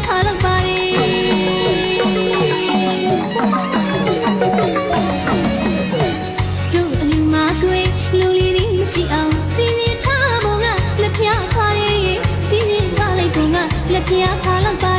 ထားလောက်ပါတယ်တို့အလူမဆွေလူလီသည်မရှိအောင်စီစဉ်ထားဖို့ကလက်ဖျားပါတယ်စီစဉ်ထားလိုက်ဖို့ကလက်ဖျားထားလောက်ပါ